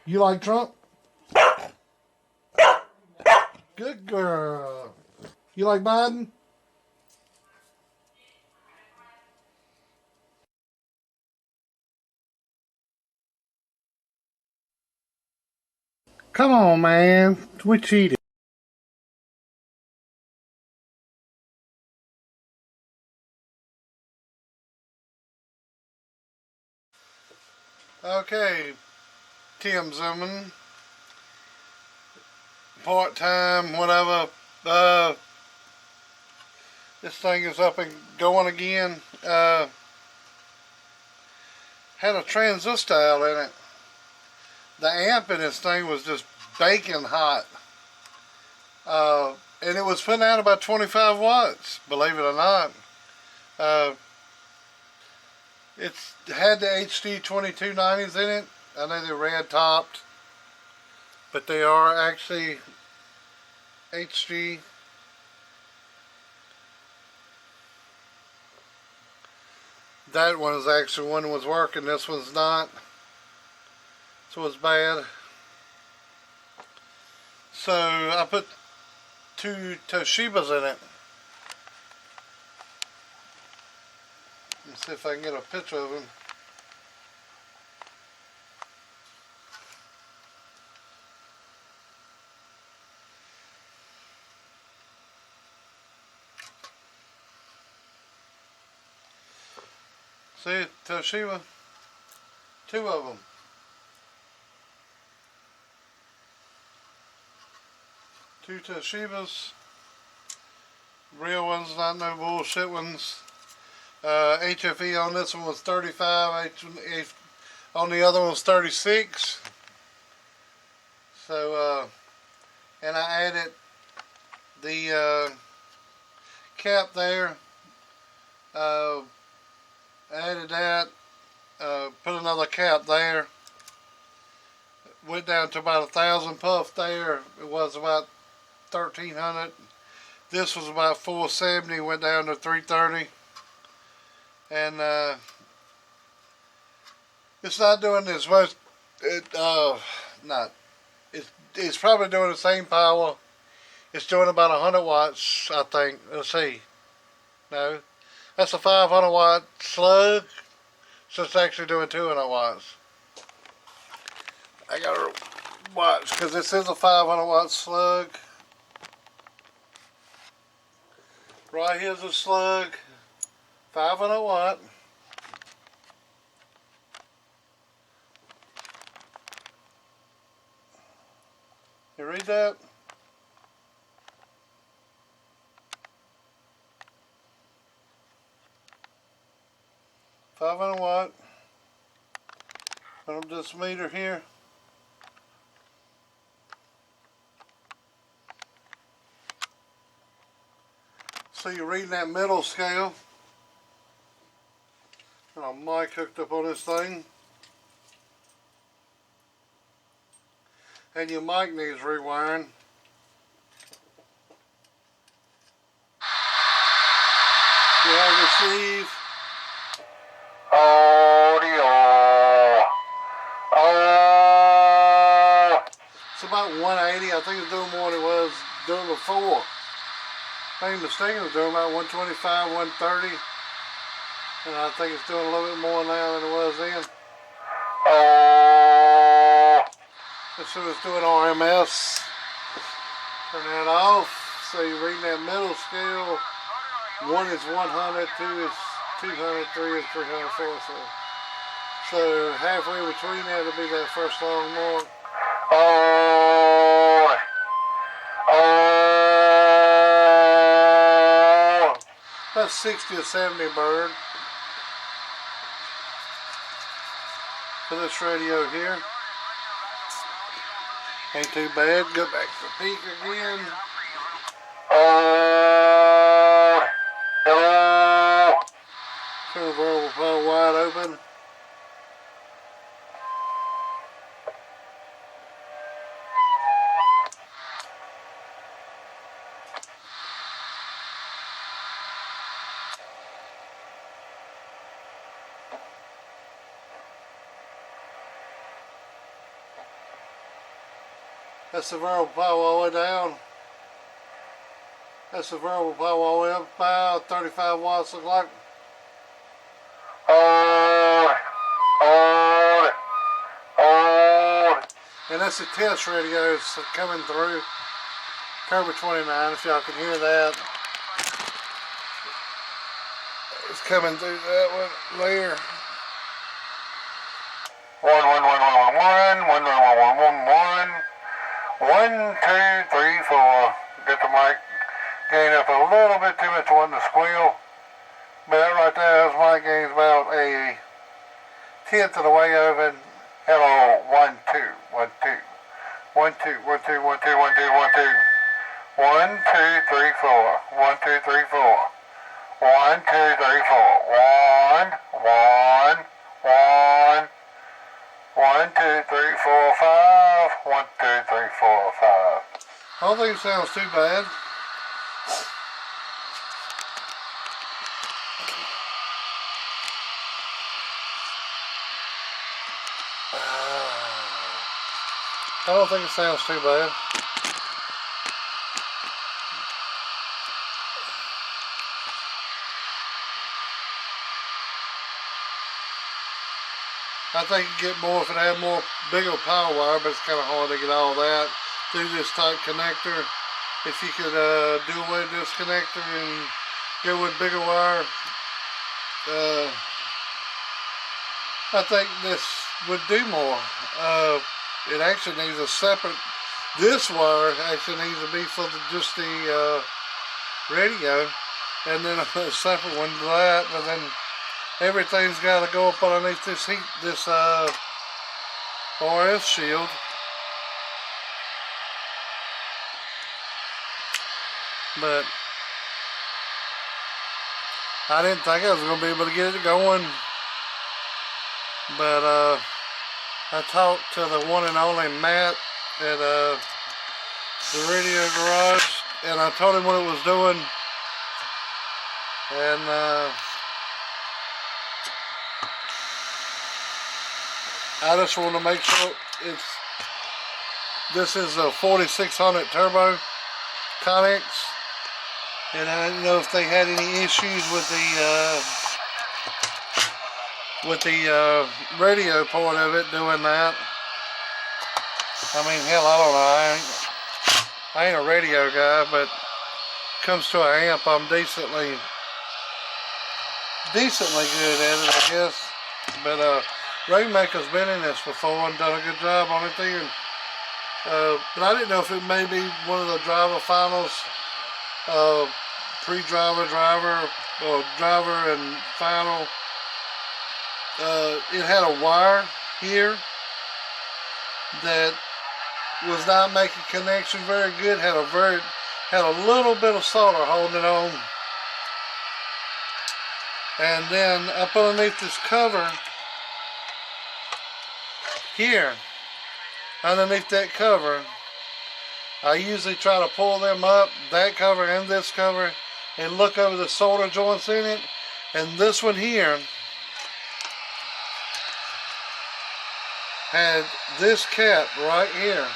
You like Trump? Good girl. You like Biden? Come on, man. We cheated. Okay, Tim Zimmerman, part-time, whatever. This thing is up and going again. Had a transistor out in it. The amp in this thing was just baking hot. And it was putting out about 25 watts, believe it or not. It's had the HD 2290s in it. I know they're red topped, but they are actually HD. That one is actually one was working, this one's not. So it's bad. So I put two Toshibas in it. Let's see if I can get a picture of them. See, Toshiba, two of them. Two Toshibas, real ones, not no bullshit ones. HFE on this one was 35, on the other one was 36. So, and I added the cap there. Added that, put another cap there. Went down to about 1,000 puff there. It was about 1,300. This was about 470. Went down to 330. And it's not doing as much. It's probably doing the same power. It's doing about 100 watts, I think. Let's see. No, that's a 500 watt slug. So it's actually doing 200 watts. I gotta watch because this is a 500 watt slug. Right here's a slug, 500 watt. You read that? $500 watt. Put up this meter here. So you're reading that middle scale. Got a mic hooked up on this thing. And your mic needs rewiring. You have receive. Audio. Oh. It's about 180. I think it's doing more than it was doing before. If I ain't mistaken, it's doing about 125, 130. And I think it's doing a little bit more now than it was then. Oh. This is doing RMS. Turn that off. So you're reading that middle scale. 1 is 100, 2 is 200, 3 is 300, so halfway between that will be that first long mark. Oh. Oh. That's 60 or 70 bird for this radio here. Ain't too bad. Go back to the peak again. Oh. Hello. Turn the variable power wide open. That's the variable power all the way down. That's the variable power all the way up, about 35 watts look like. And that's the test radios coming through. Cobra 29, if y'all can hear that. It's coming through that one there. 1, 2, 3, 4. Get the mic gain up a little bit too much, wasn't a squeal. But that right there, his mic gain's about a tenth of the way over. Hello, 1, 2, 1, 2. 1, 2, 1, 2, 1, 2, 1, 2, 1, 2. 1, 2, 3, 4. 1, 2, 3, 4. 1, 2, 3, 4. 1, 1, 1. 1, 2, 3, 4, 5. 1, 2, 3, 4, 5. I don't think it sounds too bad. I don't think it sounds too bad. I think you get more if it had more bigger power wire, but it's kind of hard to get all that through this type connector. If you could do away with this connector and go with bigger wire, I think this would do more. It actually needs a separate, this wire actually needs to be for just the radio, and then a separate one to that, but then everything's got to go up underneath this RF shield. But I didn't think I was going to be able to get it going. But I talked to the one and only Matt at the Radio Garage, and I told him what it was doing. And I just want to make sure this is a 4600 turbo Connex, and I didn't know if they had any issues with the radio part of it doing that. I mean, hell, I don't know. I ain't a radio guy, but when it comes to an amp, I'm decently good at it, I guess. But Rainmaker's been in this before and done a good job on it there. But I didn't know if it may be one of the driver finals, pre-driver, driver, or driver and final. It had a wire here that was not making connection very good. Had a little bit of solder holding it on, and then up underneath this cover here, underneath that cover, I usually try to pull them up, that cover and this cover, and look over the solder joints in it. And this one here had this cap right here.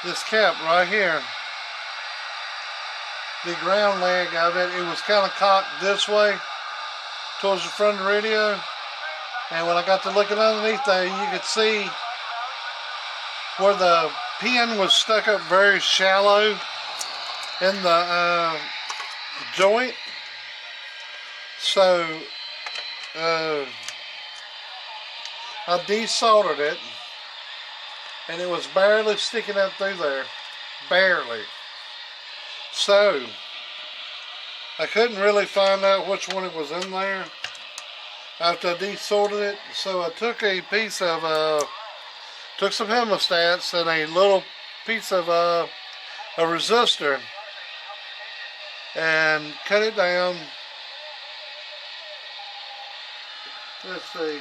This cap right here, the ground leg of it, it was kind of cocked this way towards the front of the radio, and when I got to looking underneath there, you could see where the pin was stuck up very shallow in the joint. So I desoldered it, and it was barely sticking up through there, barely. So I couldn't really find out which one it was in there after I desoldered it. So I took a piece of took some hemostats and a little piece of a resistor and cut it down Let's see.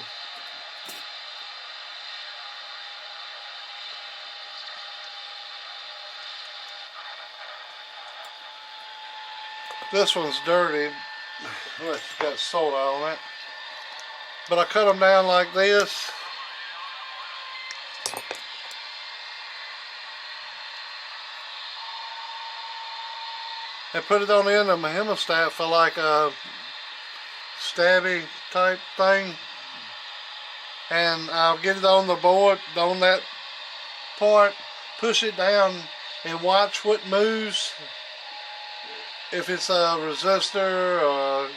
This one's dirty. Well, it's got soda on it. But I cut them down like this. And put it on the end of my hemostat for like a stabby type thing. And I'll get it on the board, on that part, push it down and watch what moves. If it's a resistor or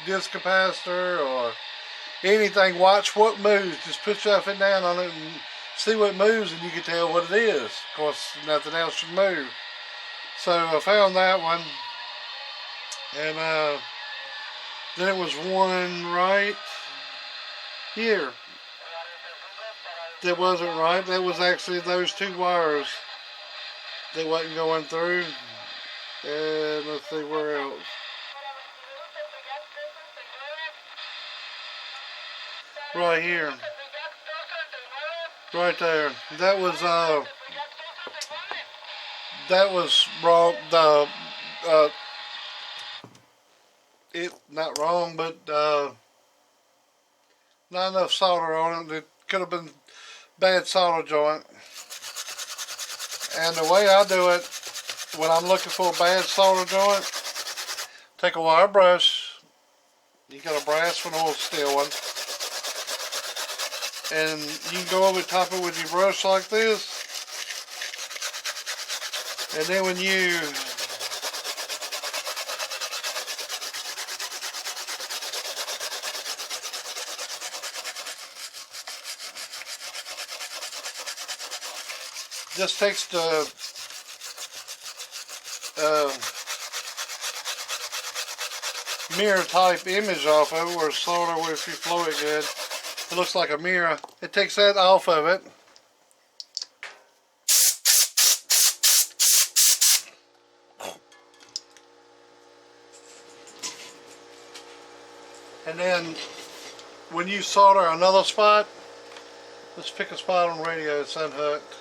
disc capacitor or anything, watch what moves. Just push up and down on it and see what moves, and you can tell what it is. Of course, nothing else should move. So I found that one, and then it was one right here that wasn't right. That was actually those two wires that wasn't going through. And let's see where else. Right here. Right there. That was wrong. Not wrong, but not enough solder on it. It could have been bad solder joint. And the way I do it, when I'm looking for a bad solder joint, take a wire brush. You got a brass one or a steel one, and you can go over top it with your brush like this. And then when you just takes the mirror type image off of it, or sort of, if you flow it good, it looks like a mirror. It takes that off of it. And then when you solder another spot, let's pick a spot on radio. It's unhooked.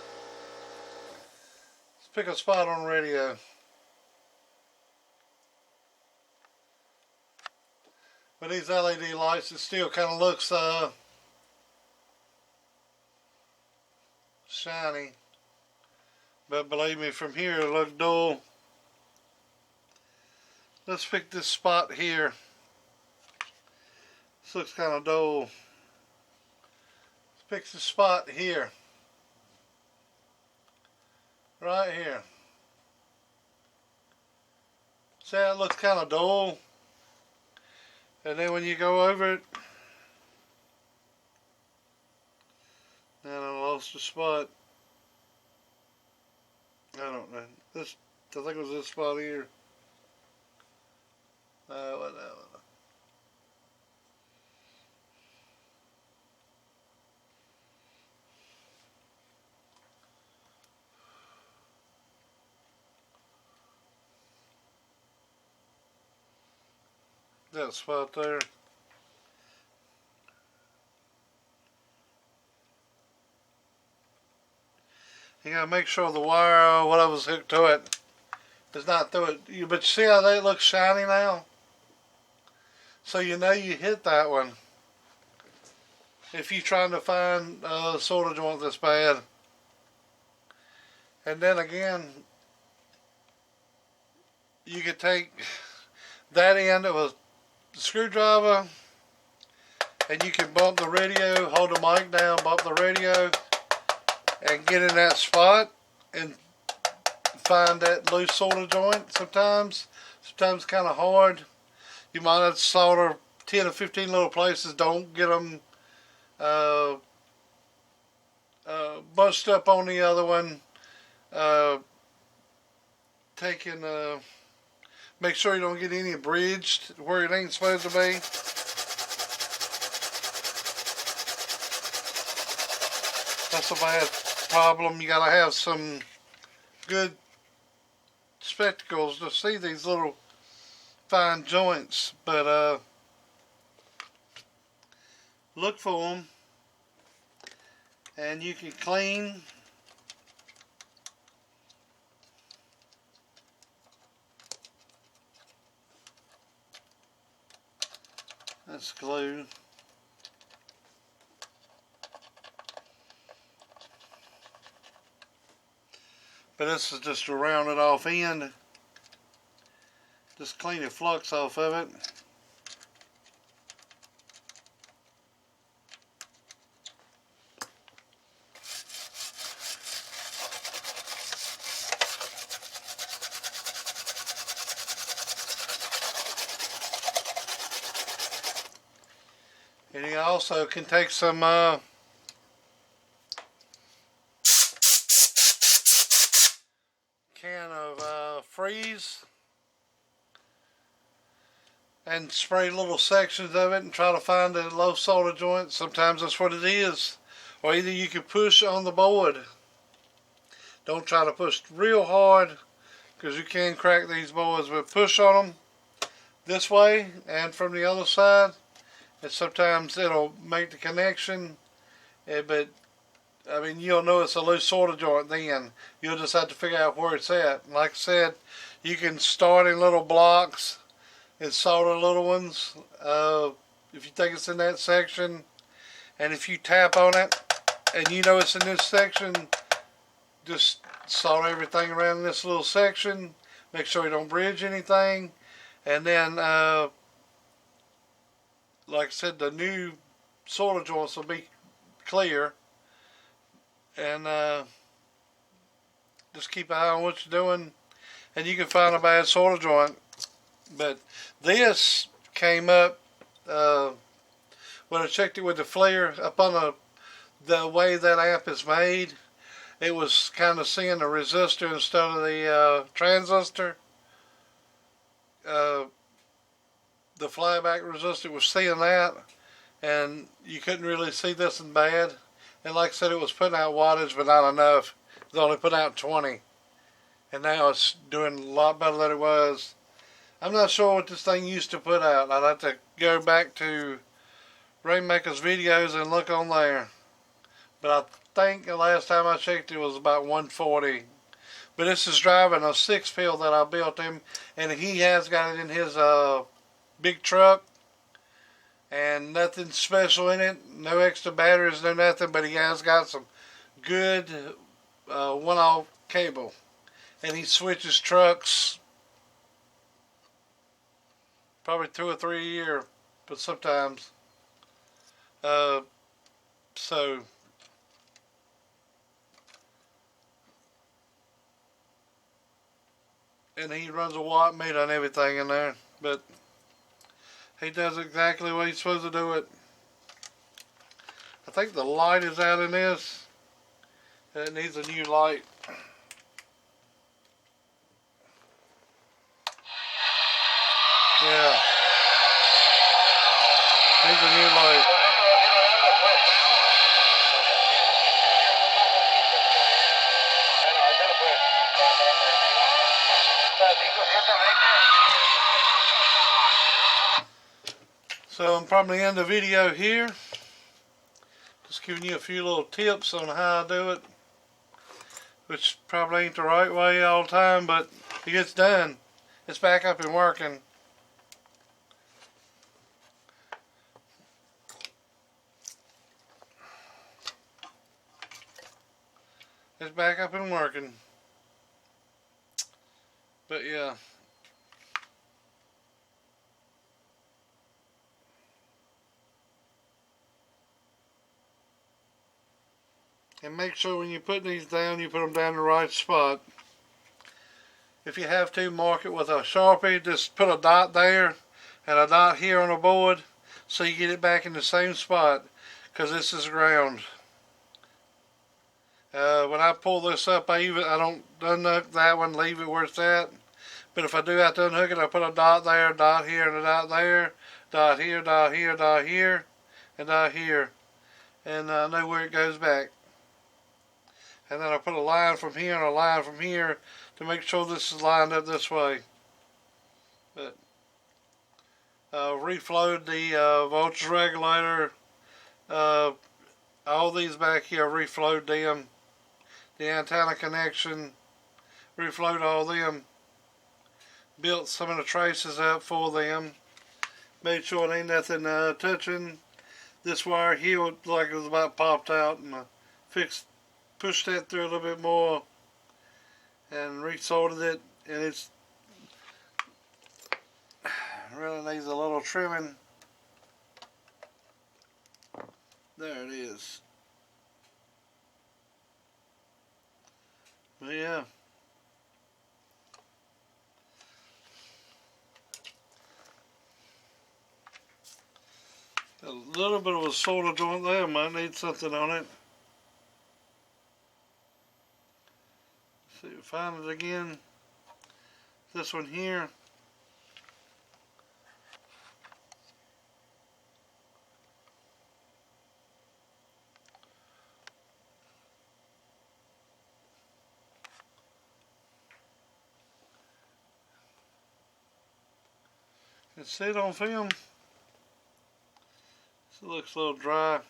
Let's pick a spot on radio. But these LED lights, it still kind of looks shiny. But believe me, from here it looks dull. Let's pick this spot here. This looks kind of dull. Let's pick the spot here. Right here. See how it looks kind of dull? And then when you go over it, and I lost the spot. I don't know. This, I think it was this spot here. Whatever. That spot there. You gotta make sure the wire, what I was hooked to it, is not through it. But you see how they look shiny now? So you know you hit that one. If you're trying to find a solder joint that's bad. And then again, you could take that end of a screwdriver, and you can bump the radio, hold the mic down, bump the radio, and get in that spot and find that loose solder joint. Sometimes kind of hard. You might have to solder 10 or 15 little places. Don't get them bunched up on the other one. Make sure you don't get any bridged where it ain't supposed to be. That's a bad problem. You gotta have some good spectacles to see these little fine joints. But look for them, and you can clean. That's glue. But this is just a rounded off end. Just clean the flux off of it. And you also can take some can of freeze and spray little sections of it and try to find a low solder joint. Sometimes that's what it is. Or either you can push on the board. Don't try to push real hard, because you can crack these boards, but push on them this way and from the other side, and sometimes it'll make the connection. But I mean, you'll know it's a loose solder joint then. You'll just have to figure out where it's at. And like I said, you can start in little blocks and solder little ones. If you think it's in that section, and if you tap on it and you know it's in this section, just solder everything around this little section. Make sure you don't bridge anything. And then, like I said, the new solder joints will be clear. And just keep an eye on what you're doing, and you can find a bad solder joint. But this came up when I checked it with the flare up on the way that amp is made. It was kind of seeing the resistor instead of the transistor. The flyback resistor was seeing that, and you couldn't really see this in bad. And like I said, it was putting out wattage, but not enough. It was only putting out 20. And now it's doing a lot better than it was. I'm not sure what this thing used to put out. I'd have to go back to Rainmaker's videos and look on there. But I think the last time I checked it was about 140. But this is driving a 6-pill that I built him, and he has got it in his big truck. And nothing special in it, no extra batteries, no nothing, but he has got some good one-off cable. And he switches trucks probably 2 or 3 a year, but sometimes. So and he runs a watt meter and everything in there, but he does exactly what he's supposed to do it. I think the light is out in this. It needs a new light. Yeah. Needs a new light. So I'm probably end the video here. Just giving you a few little tips on how I do it, which probably ain't the right way all the time, but it gets done. It's back up and working. It's back up and working. But yeah. And make sure when you put these down, you put them down the right spot. If you have to, mark it with a Sharpie. Just put a dot there and a dot here on the board, so you get it back in the same spot, because this is ground. When I pull this up, I don't unhook that one, leave it where it's at. But if I do have to unhook it, I put a dot there, a dot here, and a dot there, dot here, dot here, dot here, and dot here, and I know where it goes back. And then I put a line from here and a line from here to make sure this is lined up this way. But reflowed the voltage regulator All these back here, reflowed them. The antenna connection, reflowed all them. Built some of the traces up for them. Made sure there ain't nothing touching. This wire here looked like it was about popped out, and I pushed that through a little bit more and resoldered it, and it's really needs a little trimming. There it is. But yeah. A little bit of a solder joint there, might need something on it. See, find it again. This one here. It's set on film. It looks a little dry.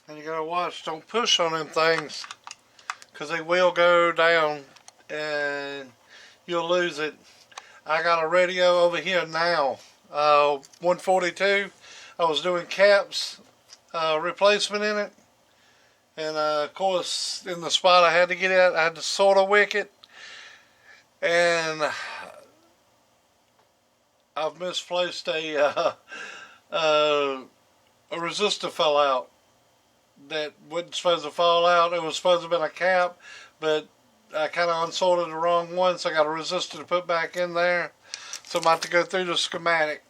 And you gotta watch, don't push on them things, because they will go down and you'll lose it. I got a radio over here now, 142. I was doing caps replacement in it, and of course in the spot I had to get at, I had to sort of wick it, and I've misplaced a resistor fell out that wasn't supposed to fall out. It was supposed to have been a cap, but I kind of unsoldered the wrong one, so I got a resistor to put back in there. So I'm about to go through the schematic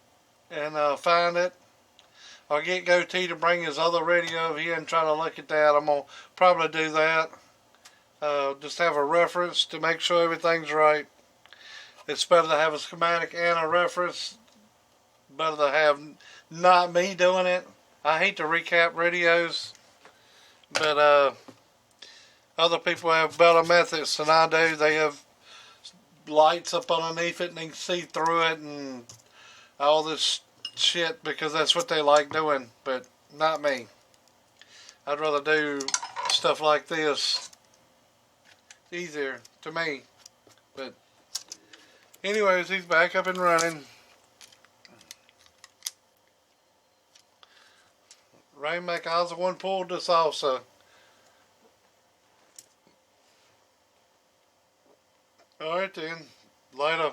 and find it. I'll get Goatee to bring his other radio over here and try to look at that. I'm going to probably do that. Just have a reference to make sure everything's right. It's better to have a schematic and a reference. Better to have not me doing it. I hate to recap radios, but other people have better methods than I do. They have lights up underneath it and they can see through it and all this shit because that's what they like doing, but not me. I'd rather do stuff like this. It's easier to me. But anyways, he's back up and running. Rainmaker, I was the one pulled this also. Alright then, later.